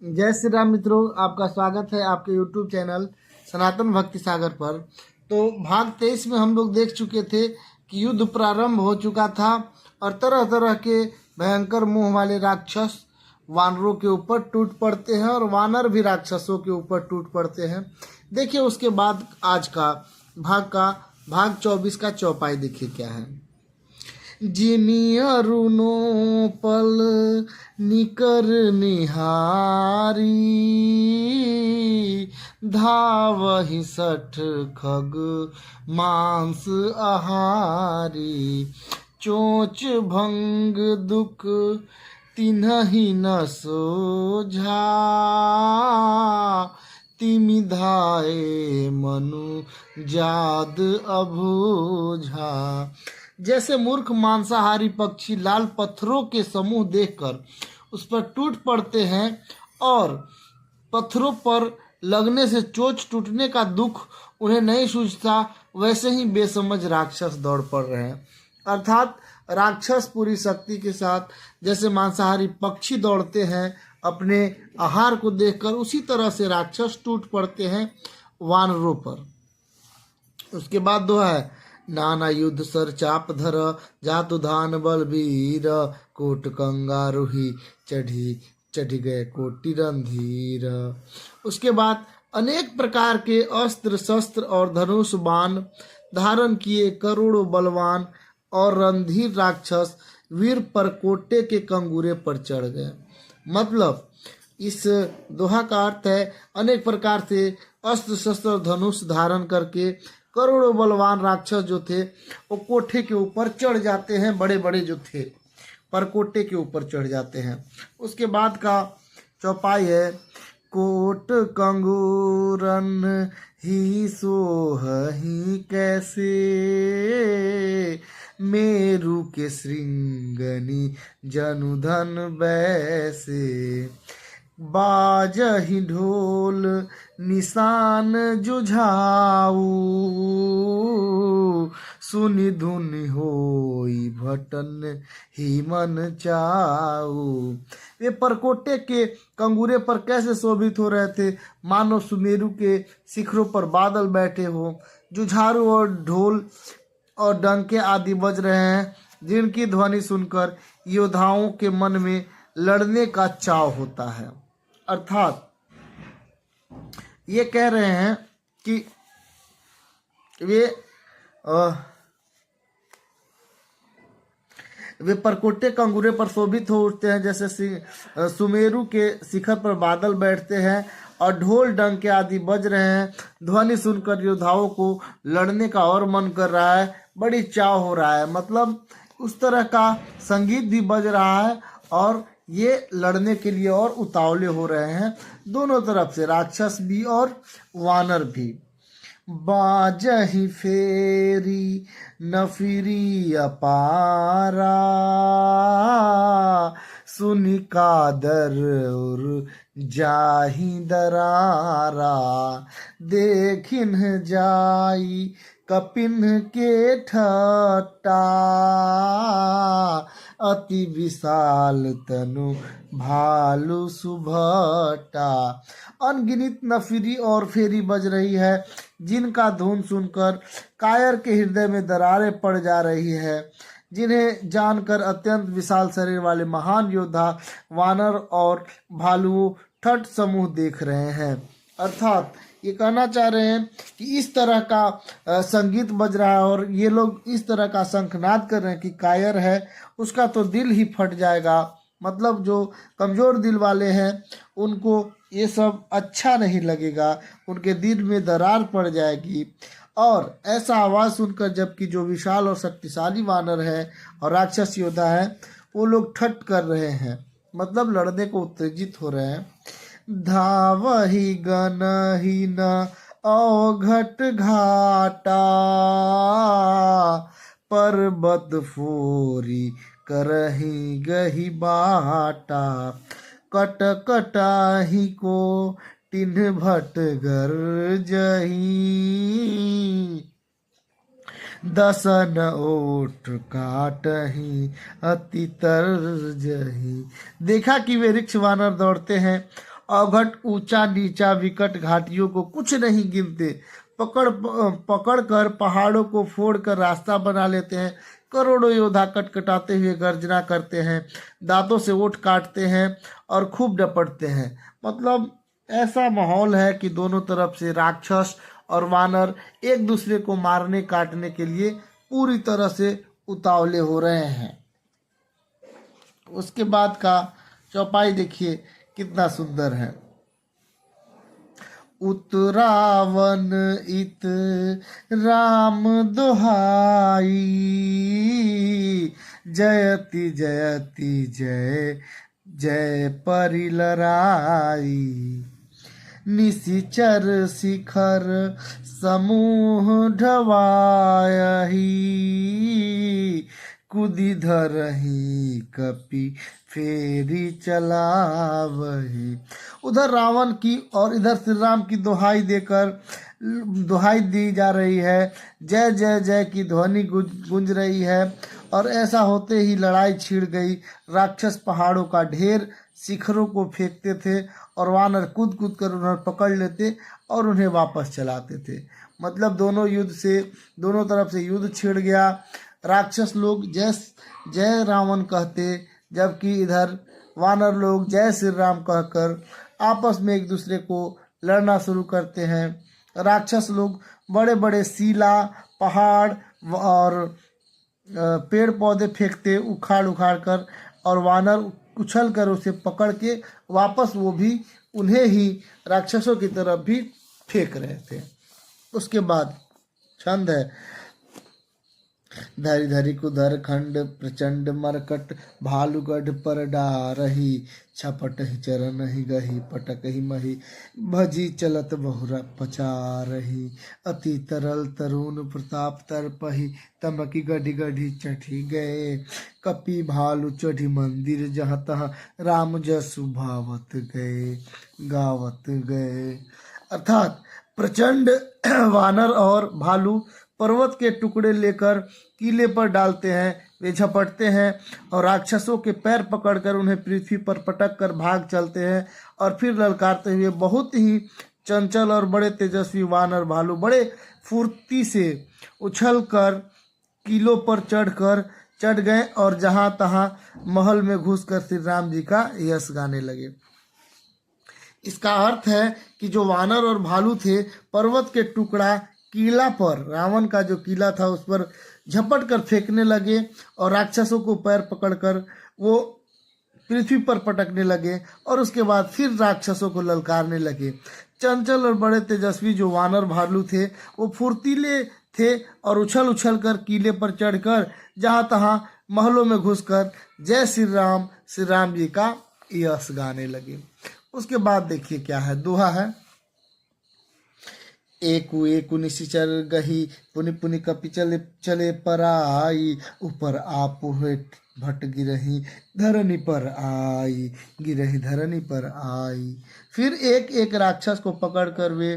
जय श्री राम मित्रों, आपका स्वागत है आपके YouTube चैनल सनातन भक्ति सागर पर। तो भाग 23 में हम लोग देख चुके थे कि युद्ध प्रारंभ हो चुका था और तरह तरह के भयंकर मुंह वाले राक्षस वानरों के ऊपर टूट पड़ते हैं और वानर भी राक्षसों के ऊपर टूट पड़ते हैं। देखिए उसके बाद आज का भाग 24 का चौपाई देखिए क्या है। जिमी अरुणो पल निकर निहारी, धावहि सठ खग मांस आहारी। चोच भंग दुख तिन्हि न सोझा, तिमि धाये मनु जाद अबूझा। जैसे मूर्ख मांसाहारी पक्षी लाल पत्थरों के समूह देखकर उस पर टूट पड़ते हैं और पत्थरों पर लगने से चोच टूटने का दुख उन्हें नहीं सूझता, वैसे ही बेसमझ राक्षस दौड़ पड़ रहे हैं। अर्थात राक्षस पूरी शक्ति के साथ जैसे मांसाहारी पक्षी दौड़ते हैं अपने आहार को देखकर, उसी तरह से राक्षस टूट पड़ते हैं वानरों पर। उसके बाद दोहा है, नाना युद्ध सर चाप धर, जातु धान बलबीर। कोट कंगारुही चढ़ी गए कोटि रणधीर। उसके बाद अनेक प्रकार के अस्त्र शस्त्र और धनुष बाण धारण किए करोड़ों बलवान और रणधीर राक्षस वीर परकोटे के कंगूरे पर चढ़ गए। मतलब इस दोहा का अर्थ है अनेक प्रकार से अस्त्र शस्त्र और धनुष धारण करके करोड़ों बलवान राक्षस जो थे वो कोठे के ऊपर चढ़ जाते हैं, बड़े बड़े जो थे परकोटे के ऊपर चढ़ जाते हैं। उसके बाद का चौपाई है, कोट कंगूरन ही सोहही कैसे, मेरु के श्रृंगनी जनुधन बैसे। बाजहि ढोल निशान जुझाऊ, सुनि धुनि होई भटन ही मन चाऊ। वे परकोटे के कंगूरे पर कैसे शोभित हो रहे थे, मानो सुमेरु के शिखरों पर बादल बैठे हो। जुझारू और ढोल और डंके आदि बज रहे हैं, जिनकी ध्वनि सुनकर योद्धाओं के मन में लड़ने का चाव होता है। अर्थात ये कह रहे हैं कि वे परकोटे कंगूरे पर शोभित हो उठते हैं, जैसे सुमेरु के शिखर पर बादल बैठते हैं और ढोल डंके आदि बज रहे हैं। ध्वनि सुनकर योद्धाओं को लड़ने का और मन कर रहा है, बड़ी चाव हो रहा है। मतलब उस तरह का संगीत भी बज रहा है और ये लड़ने के लिए और उतावले हो रहे हैं, दोनों तरफ से, राक्षस भी और वानर भी। बाजहि फेरी नफिरी अपारा, सुनि कादर उर जाहि दरारा। देखिन जाई कपिन के ठट्टा, अति विशाल तनु भालू सुभटा। अनगिनित नफिरी और फेरी बज रही है, जिनका धुन सुनकर कायर के हृदय में दरारें पड़ जा रही है, जिन्हें जानकर अत्यंत विशाल शरीर वाले महान योद्धा वानर और भालुओं ठट समूह देख रहे हैं। अर्थात ये कहना चाह रहे हैं कि इस तरह का संगीत बज रहा है और ये लोग इस तरह का शंखनाद कर रहे हैं कि कायर है उसका तो दिल ही फट जाएगा। मतलब जो कमजोर दिल वाले हैं उनको ये सब अच्छा नहीं लगेगा, उनके दिल में दरार पड़ जाएगी। और ऐसा आवाज़ सुनकर जबकि जो विशाल और शक्तिशाली वानर है और राक्षस योद्धा है वो लोग ठट कर रहे हैं, मतलब लड़ने को उत्तेजित हो रहे हैं। धावहि गनहि न अवघट घाटा, पर्वत फोरी करहि गहि बाटा। कट कटाही को टिन्ह भट गर जही, दसन ओठ काटही अति तर्जही। देखा कि वे वृक्ष वानर दौड़ते हैं अवघट ऊंचा नीचा विकट घाटियों को कुछ नहीं गिनते, पकड़ कर पहाड़ों को फोड़ कर रास्ता बना लेते हैं। करोड़ों योद्धा कटकटाते हुए गर्जना करते हैं, दांतों से ओठ काटते हैं और खूब डपटते हैं। मतलब ऐसा माहौल है कि दोनों तरफ से राक्षस और वानर एक दूसरे को मारने काटने के लिए पूरी तरह से उतावले हो रहे हैं। उसके बाद का चौपाई देखिए कितना सुंदर है। उतरावन इत राम दोहाई, जयति जयति जय जय परिलराई। निशिचर शिखर समूह ढवायही, कुदी धरही कपि फेरी चलावही। उधर रावण की और इधर श्री राम की दुहाई दी जा रही है, जय जय जय की ध्वनि गूंज रही है। और ऐसा होते ही लड़ाई छिड़ गई। राक्षस पहाड़ों का ढेर शिखरों को फेंकते थे और वानर कूद कूद कर उन्हें पकड़ लेते और उन्हें वापस चलाते थे। मतलब दोनों तरफ से युद्ध छिड़ गया। राक्षस लोग जय जय रावण कहते, जबकि इधर वानर लोग जय श्री राम कहकर आपस में एक दूसरे को लड़ना शुरू करते हैं। राक्षस लोग बड़े बड़े सीला, पहाड़ और पेड़ पौधे फेंकते उखाड़ उखाड़ कर, और वानर उछल कर उसे पकड़ के वापस वो भी उन्हें ही राक्षसों की तरफ भी फेंक रहे थे। उसके बाद छंद है। धरि धरि कुधर खंड प्रचंड मरकट, भालुगढ़ पर डारही, छपट ही चरण ही गही, पटक ही मही, भजी चलत बहुरा पचारही। अति तरल तरुण प्रताप तरपही, तमकी गढ़ी गढ़ी चढ़ी गए। कपि भालु चढ़ी मंदिर जहाँ तहाँ, राम जसु भावत गए गावत गए। अर्थात प्रचंड वानर और भालू पर्वत के टुकड़े लेकर किले पर डालते हैं। वे झपटते हैं और राक्षसों के पैर पकड़कर उन्हें पृथ्वी पर पटक कर भाग चलते हैं। और फिर ललकारते हुए बहुत ही चंचल और बड़े तेजस्वी वानर भालू बड़े फुर्ती से उछल कर किलों पर चढ़ गए और जहां तहां महल में घुसकर श्री राम जी का यश गाने लगे। इसका अर्थ है कि जो वानर और भालू थे, पर्वत के टुकड़ा किला पर, रावण का जो किला था उस पर झपट कर फेंकने लगे और राक्षसों को पैर पकड़कर वो पृथ्वी पर पटकने लगे और उसके बाद फिर राक्षसों को ललकारने लगे। चंचल और बड़े तेजस्वी जो वानर भालू थे वो फुर्तीले थे और उछल उछल कर किले पर चढ़कर जहां तहां महलों में घुसकर जय श्री राम जी का यश गाने लगे। उसके बाद देखिए क्या है, दोहा है। एकु एकु निशिचर गही, पुनि पुनि कपि चले पराई। ऊपर आप भट गिरही, धरनी पर आई, गिरही धरनी पर आई। फिर एक एक राक्षस को पकड़कर वे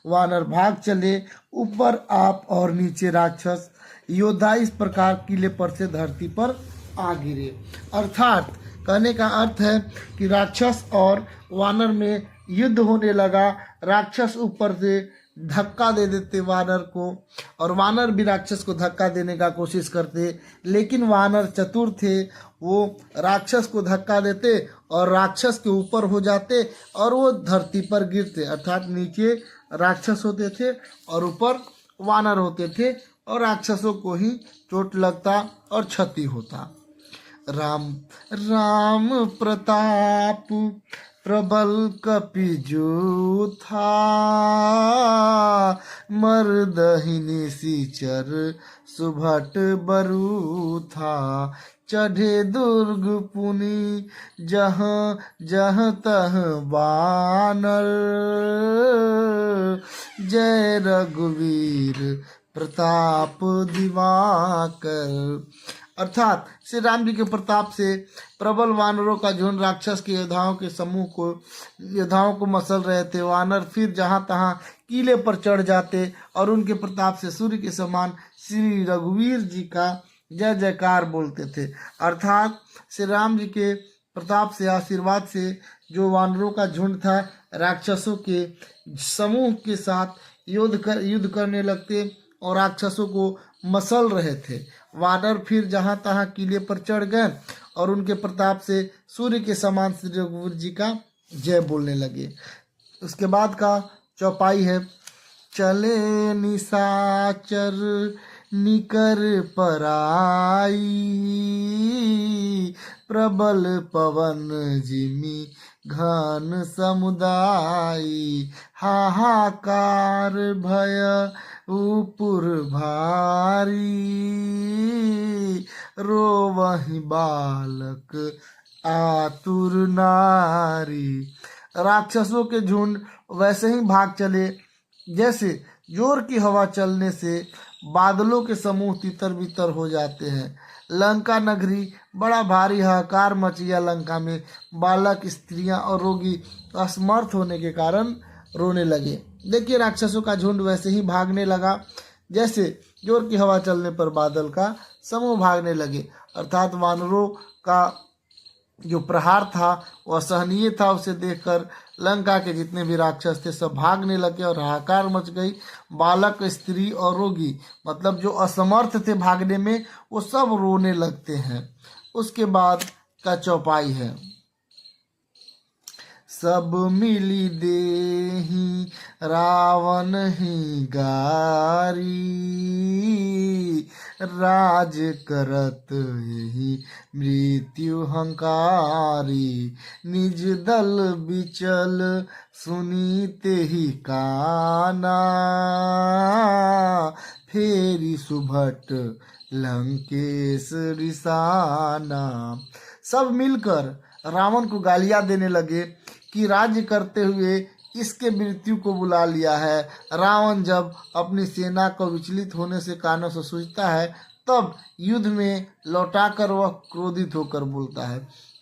वानर भाग चले। ऊपर आप और नीचे राक्षस योद्धा इस प्रकार किले पर से धरती पर आ गिरे। अर्थात कहने का अर्थ है कि राक्षस और वानर में युद्ध होने लगा। राक्षस ऊपर से धक्का दे देते वानर को और वानर भी राक्षस को धक्का देने का कोशिश करते, लेकिन वानर चतुर थे। वो राक्षस को धक्का देते और राक्षस के ऊपर हो जाते और वो धरती पर गिरते। अर्थात नीचे राक्षस होते थे और ऊपर वानर होते थे और राक्षसों को ही चोट लगता और क्षति होता। राम प्रताप प्रबल कपि जो था, मर्दहि निशिचर सुभट बरु था। चढ़े दुर्ग पुनि जहाँ जहाँ तह बानर, जय रघुवीर प्रताप दिवाकर। अर्थात श्री राम जी के प्रताप से प्रबल वानरों का झुंड राक्षस के योद्धाओं के समूह को मसल रहे थे। वानर फिर जहां तहां किले पर चढ़ जाते और उनके प्रताप से सूर्य के समान श्री रघुवीर जी का जय जयकार बोलते थे। अर्थात श्री राम जी के प्रताप से, आशीर्वाद से जो वानरों का झुंड था राक्षसों के समूह के साथ युद्ध करने लगते और राक्षसों को मसल रहे थे। वानर फिर जहां तहां किले पर चढ़ गए और उनके प्रताप से सूर्य के समान श्री रघुवीर जी का जय बोलने लगे। उसके बाद का चौपाई है, चले निशाचर निकर पराई, प्रबल पवन जिमी घन समुदायी, हाहाकार भय उपुर भारी, रोवहि बालक आतुर नारी। राक्षसों के झुंड वैसे ही भाग चले जैसे जोर की हवा चलने से बादलों के समूह तितर बितर हो जाते हैं। लंका नगरी बड़ा भारी हाहाकार मच गया। लंका में बालक, स्त्रियां और रोगी असमर्थ होने के कारण रोने लगे। देखिए राक्षसों का झुंड वैसे ही भागने लगा जैसे जोर की हवा चलने पर बादल का समूह भागने लगे। अर्थात वानरों का जो प्रहार था वह असहनीय था। उसे देखकर लंका के जितने भी राक्षस थे सब भागने लगे और हाहाकार मच गई। बालक, स्त्री और रोगी मतलब जो असमर्थ थे भागने में वो सब रोने लगते हैं। उसके बाद का चौपाई है, सब मिली देहि रावण ही गारी, राज करत यही मृत्यु हंकारी, निज दल बिचल सुनी तेहि काना, फेरी सुभट लंकेश रिसाना। सब मिलकर रावण को गालियां देने लगे कि राज्य करते हुए इसके मृत्यु को बुला लिया है। रावण जब अपनी सेना को विचलित होने से कानों से सूझता है तब युद्ध में लौटाकर वह क्रोधित होकर बोलता है।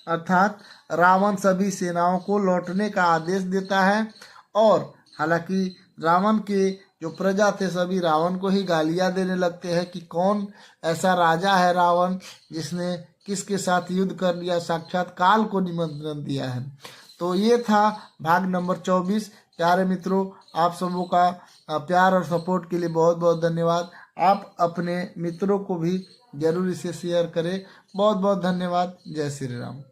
अर्थात रावण सभी सेनाओं को लौटने का आदेश देता है और हालांकि रावण के जो प्रजा थे सभी रावण को ही गालियां देने लगते हैं कि कौन ऐसा राजा है रावण जिसने किसके साथ युद्ध कर लिया, साक्षात काल को निमंत्रण दिया है। तो ये था भाग नंबर 24। प्यारे मित्रों, आप सबों का प्यार और सपोर्ट के लिए बहुत बहुत धन्यवाद। आप अपने मित्रों को भी जरूर इसे शेयर करें। बहुत बहुत धन्यवाद। जय श्री राम।